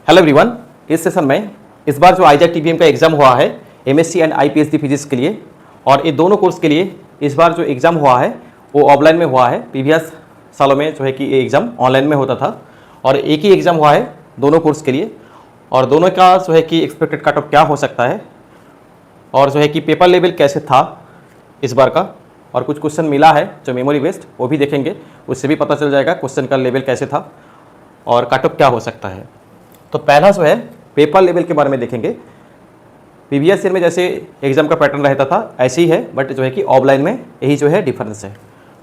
Hello everyone, इस session में इस बार जो IJET TBM का एग्ज़ाम हुआ है MSc एंड IPSD फिजिक्स के लिए, और ये दोनों कोर्स के लिए इस बार जो एग्ज़ाम हुआ है वो ऑफलाइन में हुआ है। प्रीवियस सालों में जो है कि ये एग्ज़ाम ऑनलाइन में होता था और एक ही एग्ज़ाम हुआ है दोनों कोर्स के लिए। और दोनों का जो है कि एक्सपेक्टेड कट ऑफ क्या हो सकता है और जो है कि पेपर लेवल कैसे था इस बार का, और कुछ क्वेश्चन मिला है जो मेमोरी बेस्ड, वो भी देखेंगे। उससे भी पता चल जाएगा क्वेश्चन का लेवल कैसे था और कट ऑफ क्या हो सकता है। तो पहला जो है पेपर लेवल के बारे में देखेंगे। प्रीवियस ईयर में जैसे एग्जाम का पैटर्न रहता था ऐसे ही है, बट जो है कि ऑफलाइन में यही जो है डिफरेंस है।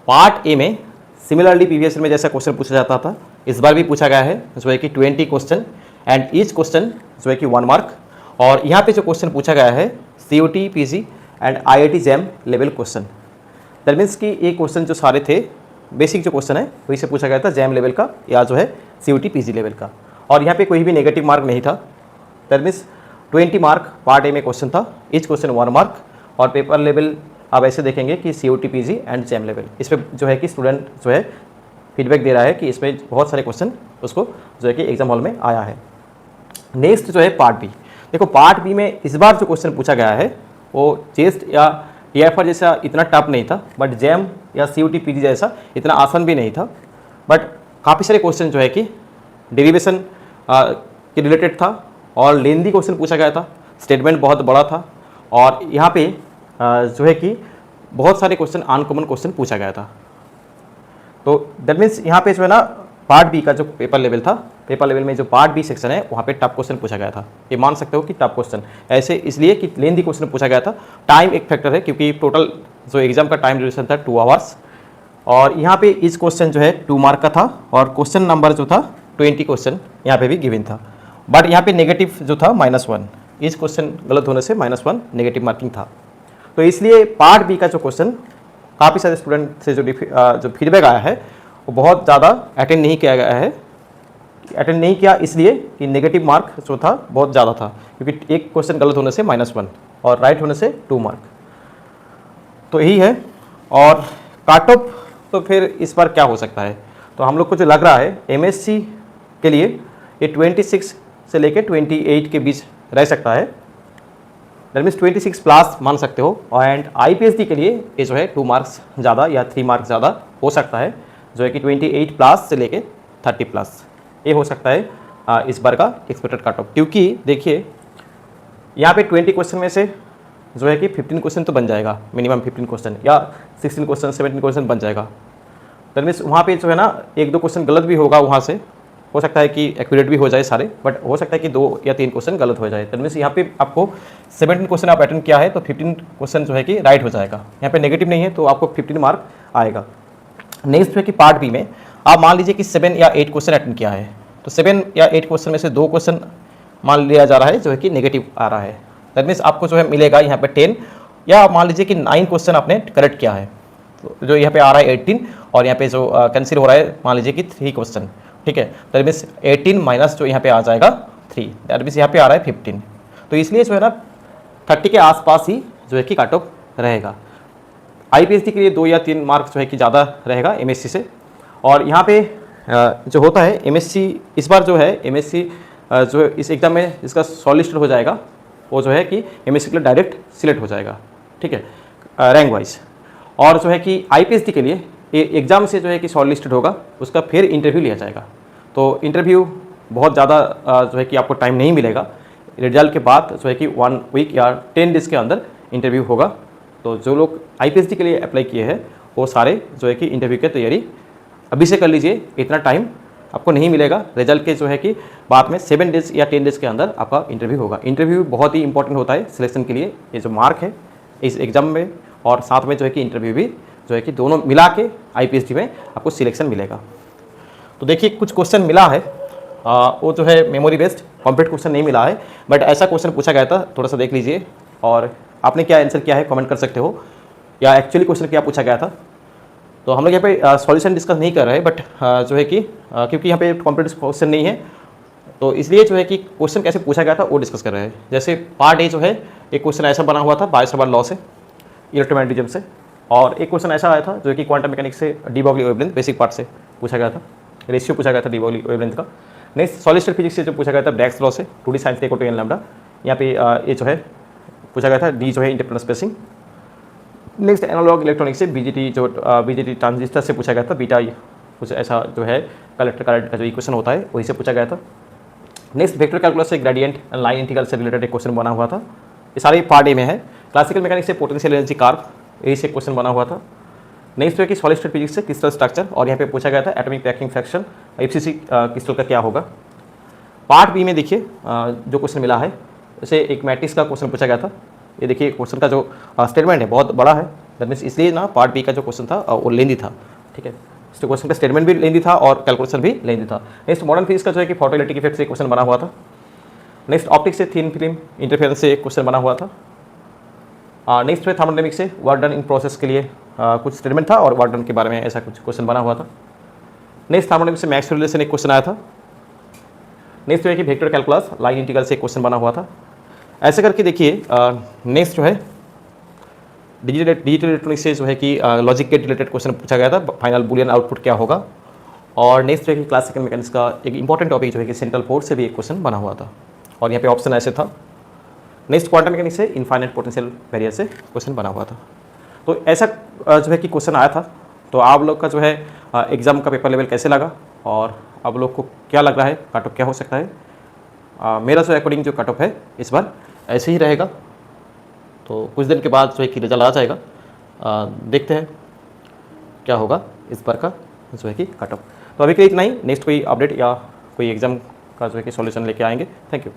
पार्ट ए में सिमिलरली प्रीवियस ईयर में जैसा क्वेश्चन पूछा जाता था इस बार भी पूछा गया है, जो है कि 20 क्वेश्चन एंड ईच क्वेश्चन जो है कि 1 मार्क। और यहाँ पे जो क्वेश्चन पूछा गया है COT PG and IIT JAM level question. That means कि ये क्वेश्चन जो सारे थे बेसिक जो क्वेश्चन है वही से पूछा गया था, JAM लेवल का या जो है COT PG लेवल का। और यहाँ पे कोई भी नेगेटिव मार्क नहीं था। That means 20 mark part A में क्वेश्चन था, ईच क्वेश्चन 1 मार्क। और पेपर लेवल आप ऐसे देखेंगे कि COT PG and JAM level. इस पर जो है कि स्टूडेंट जो है फीडबैक दे रहा है कि इसमें बहुत सारे क्वेश्चन उसको जो है कि एग्जाम हॉल में आया है। नेक्स्ट जो है पार्ट बी। देखो पार्ट बी में इस बार जो क्वेश्चन पूछा गया है वो चेस्ट या TIFR जैसा इतना टफ नहीं था, बट JAM या COT PG जैसा इतना आसान भी नहीं था। बट काफ़ी सारे क्वेश्चन जो है कि डेरिवेशन के रिलेटेड था और लेंदी क्वेश्चन पूछा गया था, स्टेटमेंट बहुत बड़ा था। और यहाँ पे जो है कि बहुत सारे क्वेश्चन अनकॉमन क्वेश्चन पूछा गया था। तो दैट मीन्स यहाँ पे जो है ना पार्ट बी का जो पेपर लेवल था, पेपर लेवल में जो पार्ट बी सेक्शन है वहाँ पे टफ क्वेश्चन पूछा गया था। ये मान सकते हो कि टफ क्वेश्चन ऐसे इसलिए कि लेंदी क्वेश्चन पूछा गया था। टाइम एक फैक्टर है क्योंकि टोटल जो एग्जाम का टाइम ड्यूरेशन था 2 आवर्स। और यहाँ पे इस क्वेश्चन जो है 2 मार्क का था और क्वेश्चन नंबर जो था 20 क्वेश्चन यहाँ पे भी गिवन था। बट यहाँ पे नेगेटिव जो था -1, इस क्वेश्चन गलत होने से -1 नेगेटिव मार्किंग था। तो इसलिए पार्ट बी का जो क्वेश्चन काफ़ी सारे स्टूडेंट से जो फीडबैक आया है वो बहुत ज़्यादा अटेंड नहीं किया गया है। अटेंड नहीं किया इसलिए कि नेगेटिव मार्क जो था बहुत ज़्यादा था, क्योंकि एक क्वेश्चन गलत होने से -1 और राइट होने से 2 मार्क। तो यही है। और कट ऑफ तो फिर इस बार क्या हो सकता है, तो हम लोग को जो लग रहा है MSc के लिए ये 26 से लेकर 28 के बीच रह सकता है। दैट मीन्स 26 प्लस मान सकते हो। एंड IPSD के लिए ये जो है 2 मार्क्स ज़्यादा या 3 मार्क्स ज़्यादा हो सकता है, जो है कि 28 प्लस से लेके 30 प्लस ये हो सकता है इस बार का एक्सपेक्टेड कट ऑफ। क्योंकि देखिए यहाँ पे 20 क्वेश्चन में से जो है कि 15 क्वेश्चन तो बन जाएगा, मिनिमम 15 क्वेश्चन या 16 क्वेश्चन 17 क्वेश्चन बन जाएगा। दैट मीन्स वहाँ पे जो है ना 1-2 क्वेश्चन गलत भी होगा, वहाँ से हो सकता है कि एक्यूरेट भी हो जाए सारे, बट हो सकता है कि 2 या 3 क्वेश्चन गलत हो जाए। दैट मीन्स यहाँ पे आपको 17 क्वेश्चन आप अटेंड किया है तो 15 क्वेश्चन जो है कि राइट हो जाएगा। यहाँ पे नेगेटिव नहीं है तो आपको 15 मार्क आएगा। नेक्स्ट है कि पार्ट बी में आप मान लीजिए कि 7 या 8 क्वेश्चन अटेंड किया है, तो 7 या 8 क्वेश्चन में से 2 क्वेश्चन मान लिया जा रहा है जो है कि नेगेटिव आ रहा है। दैट मीन्स आपको जो है मिलेगा यहाँ पे 10, या मान लीजिए कि 9 क्वेश्चन आपने करेक्ट किया है, तो जो यहाँ पे आ रहा है 18, और यहाँ पे जो कंसिडर हो रहा है मान लीजिए कि 3 क्वेश्चन, ठीक है। दैट मीन्स 18 माइनस जो यहाँ पे आ जाएगा 3, दैट मीन्स यहाँ पे आ रहा है 15। तो इसलिए जो है ना 30 के आसपास ही जो है कि कट ऑफ रहेगा। IPSD के लिए 2 या 3 मार्क्स जो है कि ज़्यादा रहेगा MSc से। और यहाँ पे जो होता है MSc इस बार जो है MSc जो इस एग्ज़ाम में इसका शॉर्ट लिस्टेड हो जाएगा, वो जो है कि MSc के लिए डायरेक्ट सिलेक्ट हो जाएगा, ठीक है, रैंक वाइज। और जो है कि IPSD के लिए एग्ज़ाम से जो है कि शॉर्ट लिस्टेड होगा, उसका फिर इंटरव्यू लिया जाएगा। तो इंटरव्यू बहुत ज़्यादा जो है कि आपको टाइम नहीं मिलेगा, रिजल्ट के बाद जो है कि 1 वीक या 10 डेज़ के अंदर इंटरव्यू होगा। तो जो लोग IPSD के लिए अप्लाई किए हैं वो सारे जो है कि इंटरव्यू की तैयारी अभी से कर लीजिए, इतना टाइम आपको नहीं मिलेगा। रिजल्ट के जो है कि बाद में 7 डेज़ या 10 डेज़ के अंदर आपका इंटरव्यू होगा। इंटरव्यू बहुत ही इंपॉर्टेंट होता है सिलेक्शन के लिए। ये जो मार्क है इस एग्ज़ाम में और साथ में जो है कि इंटरव्यू भी जो है कि दोनों मिला के IPSD में आपको सिलेक्शन मिलेगा। तो देखिए कुछ क्वेश्चन मिला है, वो जो है मेमोरी बेस्ड कॉम्प्लीट क्वेश्चन नहीं मिला है, बट ऐसा क्वेश्चन पूछा गया था, थोड़ा सा देख लीजिए और आपने क्या आंसर किया है कमेंट कर सकते हो, या एक्चुअली क्वेश्चन क्या पूछा गया था। तो हम लोग यहाँ पे सॉल्यूशन डिस्कस नहीं कर रहे हैं, बट जो है कि क्योंकि यहाँ पे कॉम्प्लीट क्वेश्चन नहीं है तो इसलिए जो है कि क्वेश्चन कैसे पूछा गया था वो डिस्कस कर रहे हैं। जैसे पार्ट ए जो है एक क्वेश्चन ऐसा बना हुआ था बायोसावर्ट लॉ से, इलेक्ट्रोमैग्नेटिज्म से, और एक क्वेश्चन ऐसा आया था जो कि क्वांटम मैकेनिक्स से de Broglie wavelength basic part से पूछा गया था, रेशियो पूछा गया था डी ब्रॉगली वेवलेंथ का। नेक्स्ट सॉलिड स्टेट फिजिक्स से जो पूछा गया था ब्रैग्स लॉ से 2D sine equal to n lambda, यहाँ पे ये जो है पूछा गया था डी जो है interplanar spacing. Next analogue electronics से बीजेटी ट्रांजिस्टर से पूछा गया था बीटा, कुछ ऐसा जो है कलेक्टर करंट का जो इक्वेशन होता है वही से पूछा गया था। नेक्स्ट वेक्टर कैलकुलस से ग्रेडियंट एंड लाइन इंटीग्रल से रिलेटेड एक क्वेश्चन बना हुआ था, ये सारे पार्ट ए में है। क्लासिकल मैकेनिक्स से पोटेंशियल एनर्जी कार्व, यही से क्वेश्चन बना हुआ था। नेक्स्ट है कि सॉलिड स्टेट फिजिक्स से क्रिस्टल स्ट्रक्चर, और यहाँ पे पूछा गया था atomic packing fraction FCC crystal का क्या होगा। पार्ट बी में देखिए जो क्वेश्चन मिला है, जैसे एक मैट्रिक्स का क्वेश्चन पूछा गया था। ये देखिए क्वेश्चन का जो स्टेटमेंट है बहुत बड़ा है, दैट मीन्स इसलिए ना पार्ट बी का जो क्वेश्चन था वो लेंदी था, ठीक है। इस क्वेश्चन का स्टेटमेंट भी लेंदी था और कैलकुलेशन भी लेंदी था। नेक्स्ट मॉडर्न फिजिक्स का जो है कि फोटोइलेक्ट्रिक इफेक्ट से क्वेश्चन बना हुआ था। नेक्स्ट ऑप्टिक्स से थिन फिल्म इंटरफेरेंस से एक क्वेश्चन बना हुआ था। नेक्स्ट में थर्मोडायनामिक्स से वर्क डन इन प्रोसेस के लिए कुछ स्टेटमेंट था और वर्क डन के बारे में ऐसा कुछ क्वेश्चन बना हुआ था। नेक्स्ट थर्मोडायनामिक्स से मैक्सवेल रिलेशन एक क्वेश्चन आया था। नेक्स्ट जो है कि वेक्टर कैलकुलस लाइन इंटीग्रल से एक क्वेश्चन बना हुआ था। ऐसे करके देखिए नेक्स्ट जो है डिजिटल इलेक्ट्रॉनिक्स से जो है कि लॉजिक के रिलेटेड क्वेश्चन पूछा गया था, फाइनल बुलियन आउटपुट क्या होगा। और नेक्स्ट जो है कि क्लासिकल मैकेनिक्स का एक इंपॉर्टेंट टॉपिक जो है कि सेंट्रल फोर्स से भी एक क्वेश्चन बना हुआ था, और यहाँ पे ऑप्शन ऐसे था। नेक्स्ट क्वांटम मैकेनिक्स से इनफाइनाइट पोटेंशियल बैरियर से क्वेश्चन बना हुआ था। तो ऐसा जो है कि क्वेश्चन आया था। तो आप लोग का जो है एग्ज़ाम का पेपर लेवल कैसे लगा, और आप लोग को क्या लग रहा है कट ऑफ क्या हो सकता है। मेरा जो अकॉर्डिंग जो कट ऑफ है इस बार ऐसे ही रहेगा। तो कुछ दिन के बाद जो है कि रिजल्ट आ जाएगा, देखते हैं क्या होगा इस बार का जो है कि कट ऑफ। तो अभी के लिए इतना ही, नेक्स्ट कोई अपडेट या कोई एग्ज़ाम का जो है कि सॉल्यूशन लेके आएंगे। Thank you.